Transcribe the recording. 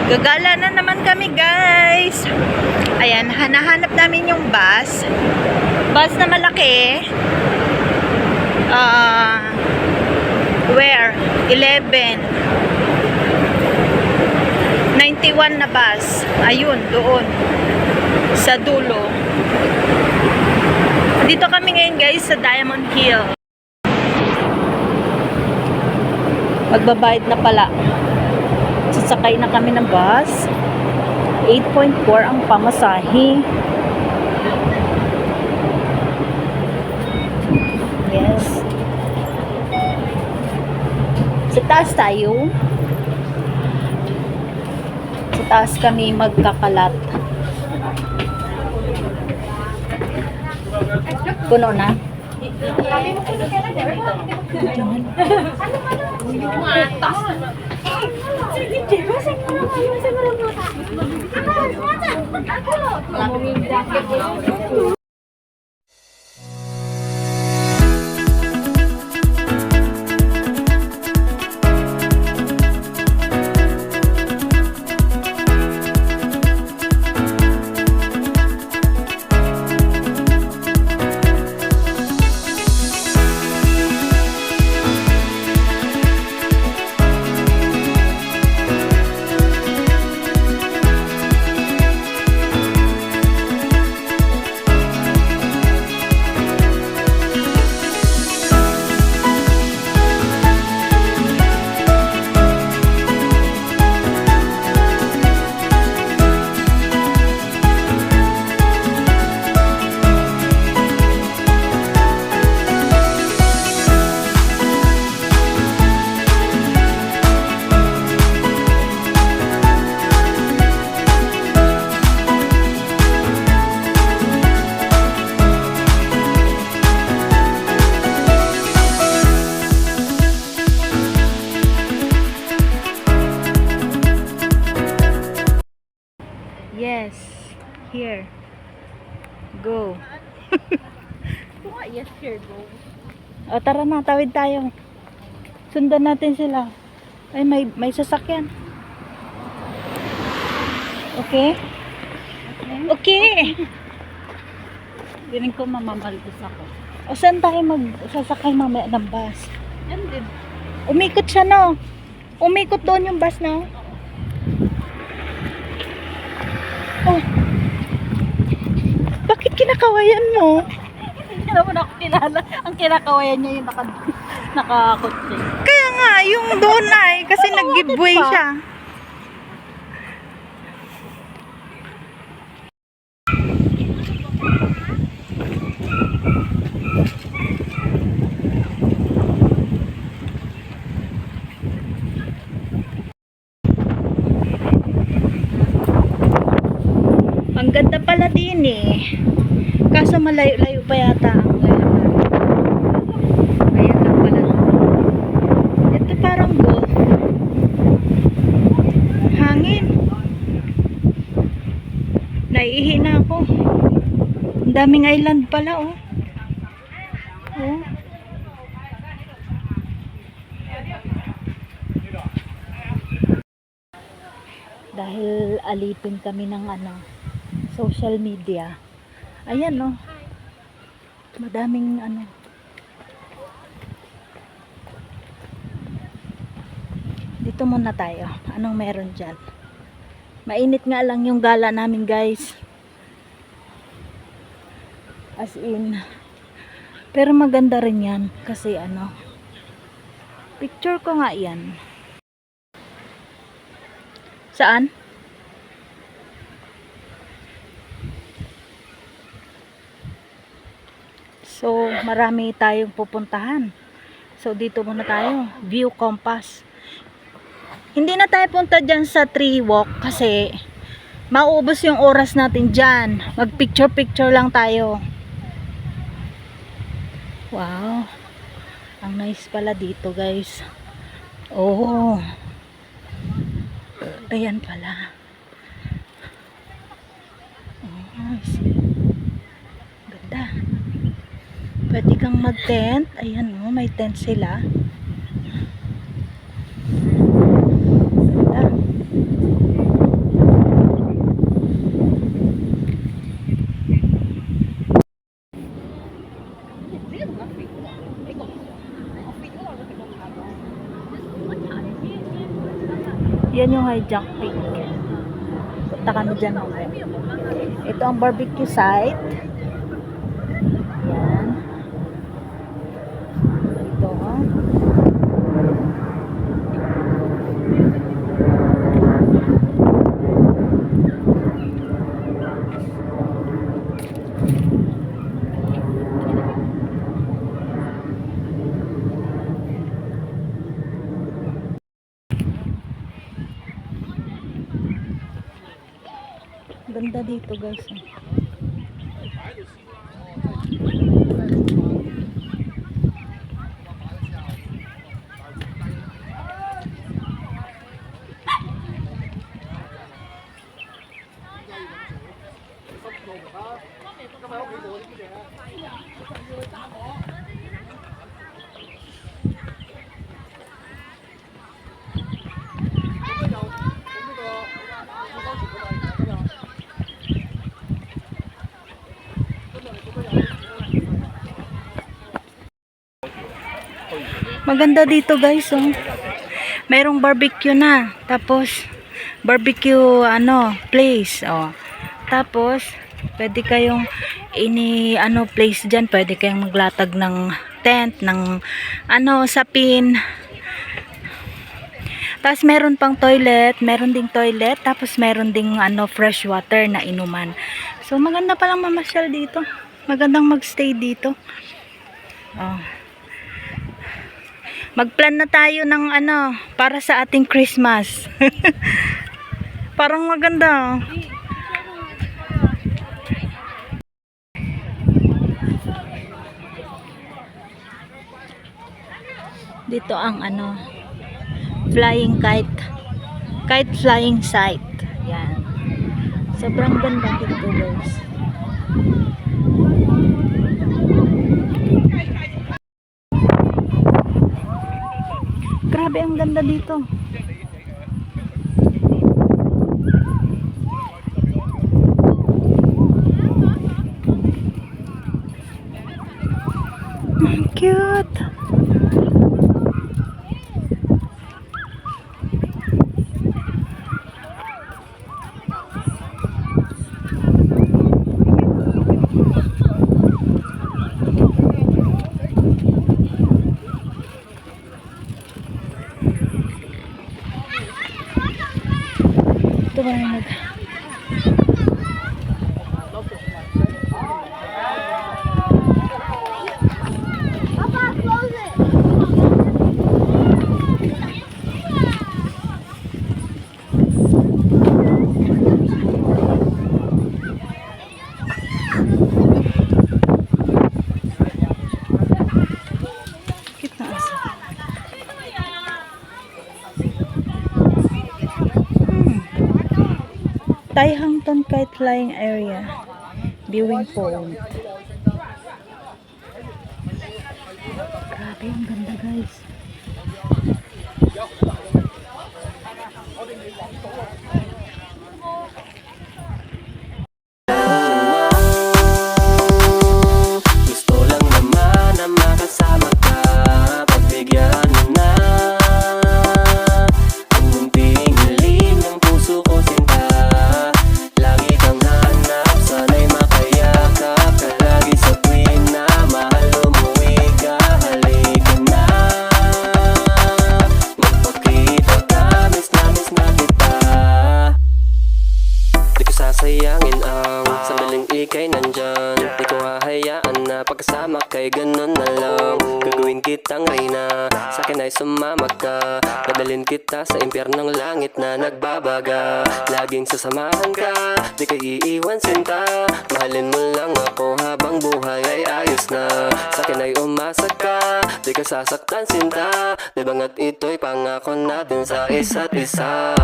Gagala na naman kami, guys. Ayan, hanahanap namin yung bus. Bus na malaki. Where? 11. 91 na bus. Ayun, doon. Sa dulo. Dito kami ngayon, guys, sa Diamond Hill. Magbabayad na pala. Sasakay na kami ng bus. 8.4 ang pamasahe. Yes. Sa taas tayo. Sa taas kami magkakalat. Puno na. Yes. Here. Go. Yes, here, go. O, tara na, tawid tayo. Sundan natin sila. Ay, may sasakyan. Okay? Okay. Piling ko mamamaldos ako. O, saan tayo magsasakay mamaya ng bus? Yan din. Umikot siya, no? Umikot doon yung bus, no? Oh. Bakit kinakawayan mo? Hindi naman ako kilala. Ang kinakawayan niya yung nakakotse. Kaya nga, yung doon ay, kasi nag-giveaway siya. Ang ganda pala din eh. Kaso malayo-layo pa yata ang lalakad. Ayan lang pala. Ito parang golf. Hangin. Naiihi na ako. Ang daming island pala, oh. Oh. Dahil alipin kami ng social media. Ayan, no. Madaming Dito muna tayo. Anong meron dyan? Mainit nga lang yung gala namin, guys. As in. Pero maganda rin yan. Kasi picture ko nga yan. Saan? So, marami tayong pupuntahan. So, dito muna tayo. View Compass. Hindi na tayo punta dyan sa tree walk kasi mauubos yung oras natin dyan. Mag-picture-picture lang tayo. Wow. Ang nice pala dito, guys. Oh. Ayan pala. Oh, ganda. Pwede kang mag-tent. Ayan, oh, may tent sila. Ganda. Yan yung hijack pig. Punta kami dyan mamaya. Ito ang barbecue site. Yan. Ito. Ganda dito guys. Maganda dito guys, oh. Merong barbecue na. Tapos barbecue place, oh. Tapos pwede kayong place diyan, pwede kayong maglatag ng tent ng sapin. Tapos meron pang toilet, meron ding toilet, tapos meron ding fresh water na inuman. So maganda palang mamasyal dito. Magandang magstay dito. Oh. Magplan na tayo ng para sa ating Christmas. Parang maganda. Dito ang flying kite flying site. Yan. Sobrang ganda dito guys. Grabe, ang ganda dito. Cute. Ito ba yung cute na aso. Tai Hang Ton Kite Flying Area Viewing Point. Grabe, ang ganda guys. Gusto lang naman na makasama ka. Pagbigyan mo na ang munting hiling ng puso ko, sinta. Lagi kang hanap, sana'y makayakap ka lagi sa tuwing na mahal umuwi ka. Halika na, magpakita ka, miss na kita. Di ko sasayangin ang sandaling ika'y nandyan. Di ko hahayaan na pagkasama kay ganun na lang. Gagawin kitang reyna, sa'kin ay sumama ka. Padalin kita sa impyernong langit na nagbabaga. Laging sasamahan ka, di ka iiwan sinta. Mahalin mo lang ako habang buhay ay ayos na. Sa'kin ay umasa ka, di ka sasaktan sinta. Di ba nga't ito'y pangako natin sa isa't isa.